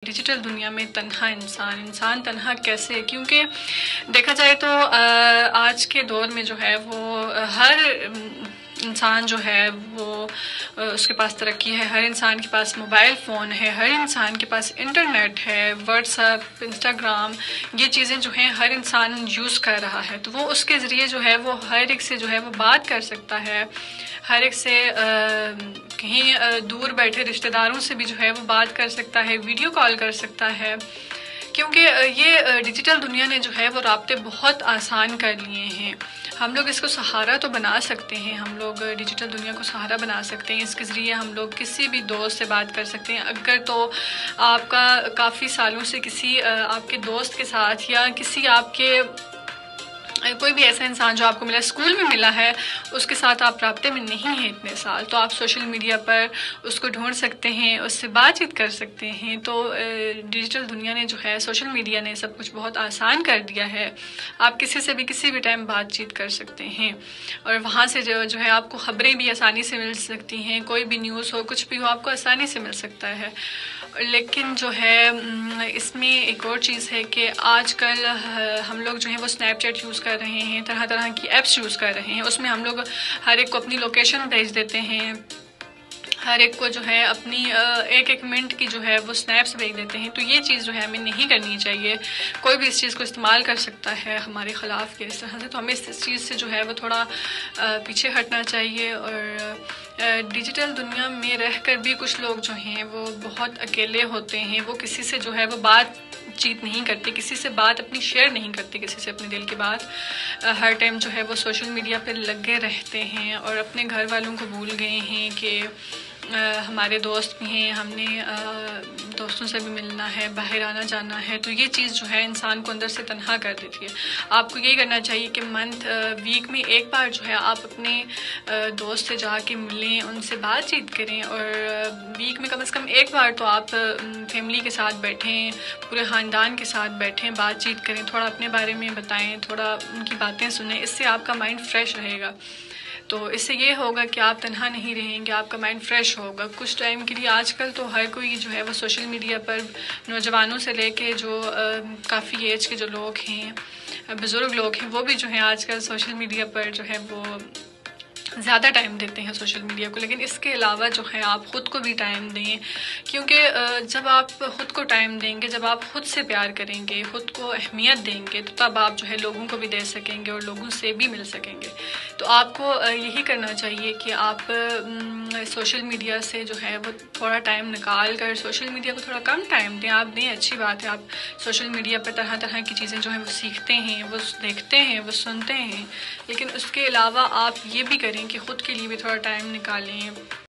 Digital دنیا میں تنہا انسان تنہا کیسے؟ کیونکہ دیکھا جائے تو آج کے دور میں جو ہے وہ ہر انسان جو ہے وہ اس کے پاس ترقی ہے، ہر انسان کے پاس موبائل فون ہے، ہر انسان کے پاس انٹرنیٹ ہے، واٹس ایپ، انسٹاگرام، یہ چیزیں جو ہیں ہر انسان یوز کر رہا ہے، تو وہ اس کے ذریعے جو ہے وہ ہر ایک سے جو ہے وہ بات کر سکتا ہے، ہر ایک سے کہیں دور بیٹھے رشتہ داروں سے بھی جو ہے وہ بات کر سکتا ہے، ویڈیو کال کر سکتا ہے، کیونکہ یہ ڈیجیٹل دنیا نے جو ہے وہ رابطے بہت آسان کر لیے ہیں۔ ہم لوگ اس کو سہارا تو بنا سکتے ہیں، ہم لوگ ڈیجیٹل دنیا کو سہارا بنا سکتے ہیں، اس کے ذریعے ہم لوگ کسی بھی دوست سے بات کر سکتے ہیں۔ اگر تو آپ کا کافی سالوں سے کسی آپ کے دوست کے ساتھ یا کسی آپ کے کوئی بھی ایسا انسان جو آپ کو ملا، اسکول میں ملا ہے، اس کے ساتھ آپ رابطے میں نہیں ہیں اتنے سال، تو آپ سوشل میڈیا پر اس کو ڈھونڈ سکتے ہیں، اس سے بات چیت کر سکتے ہیں۔ تو ڈیجیٹل دنیا نے جو ہے، سوشل میڈیا نے سب کچھ بہت آسان کر دیا ہے۔ آپ کسی سے بھی کسی بھی ٹائم بات چیت کر سکتے ہیں، اور وہاں سے جو ہے آپ کو خبریں بھی آسانی سے مل سکتی ہیں، کوئی بھی نیوز ہو، کچھ بھی ہو، آپ کو آسانی سے مل سکتا ہے۔ لیکن جو ہے اس میں ایک اور چیز ہے کہ آج کل ہم لوگ جو ہے وہ اسنیپ چیٹ یوز کر رہے ہیں، طرح طرح کی ایپس یوز کر رہے ہیں، اس میں ہم لوگ ہر ایک کو اپنی لوکیشن بھیج دیتے ہیں، ہر ایک کو جو ہے اپنی ایک ایک منٹ کی جو ہے وہ سنیپس بھیج دیتے ہیں، تو یہ چیز جو ہے ہمیں نہیں کرنی چاہیے۔ کوئی بھی اس چیز کو استعمال کر سکتا ہے ہمارے خلاف کے اس طرح سے، تو ہمیں اس چیز سے جو ہے وہ تھوڑا پیچھے ہٹنا چاہیے۔ اور ڈیجیٹل دنیا میں رہ کر بھی کچھ لوگ جو ہیں وہ بہت اکیلے ہوتے ہیں، وہ کسی سے جو ہے وہ بات چیت نہیں کرتے، کسی سے بات اپنی شیئر نہیں کرتے، کسی سے اپنے دل کی بات، ہر ٹائم جو ہے وہ سوشل میڈیا پہ لگے رہتے ہیں اور اپنے گھر والوں کو بھول گئے ہیں کہ ہمارے دوست بھی ہیں، ہم نے دوستوں سے بھی ملنا ہے، باہر آنا جانا ہے، تو یہ چیز جو ہے انسان کو اندر سے تنہا کر دیتی ہے۔ آپ کو یہی کرنا چاہیے کہ ویک میں ایک بار جو ہے آپ اپنے دوست سے جا کے ملیں، ان سے بات چیت کریں، اور ویک میں کم از کم ایک بار تو آپ فیملی کے ساتھ بیٹھیں، پورے خاندان کے ساتھ بیٹھیں، بات چیت کریں، تھوڑا اپنے بارے میں بتائیں، تھوڑا ان کی باتیں سنیں، اس سے آپ کا مائنڈ فریش رہے گا۔ تو اس سے یہ ہوگا کہ آپ تنہا نہیں رہیں گے، آپ کا مائنڈ فریش ہوگا کچھ ٹائم کے لیے۔ آج کل تو ہر کوئی جو ہے وہ سوشل میڈیا پر، نوجوانوں سے لے کے جو کافی ایج کے جو لوگ ہیں، بزرگ لوگ ہیں، وہ بھی جو ہیں آج کل سوشل میڈیا پر جو ہے وہ زیادہ ٹائم دیتے ہیں سوشل میڈیا کو۔ لیکن اس کے علاوہ جو ہے آپ خود کو بھی ٹائم دیں، کیونکہ جب آپ خود کو ٹائم دیں گے، جب آپ خود سے پیار کریں گے، خود کو اہمیت دیں گے، تو تب آپ جو ہے لوگوں کو بھی دے سکیں گے اور لوگوں سے بھی مل سکیں گے۔ تو آپ کو یہی کرنا چاہیے کہ آپ سوشل میڈیا سے جو ہے وہ تھوڑا ٹائم نکال کر سوشل میڈیا کو تھوڑا کم ٹائم دیں۔ آپ دیں، اچھی بات ہے، آپ سوشل میڈیا پر طرح طرح کی چیزیں جو ہیں وہ سیکھتے ہیں، وہ دیکھتے ہیں، وہ سنتے ہیں، لیکن اس کے علاوہ آپ یہ بھی کریں کہ خود کے لیے بھی تھوڑا ٹائم نکالیں۔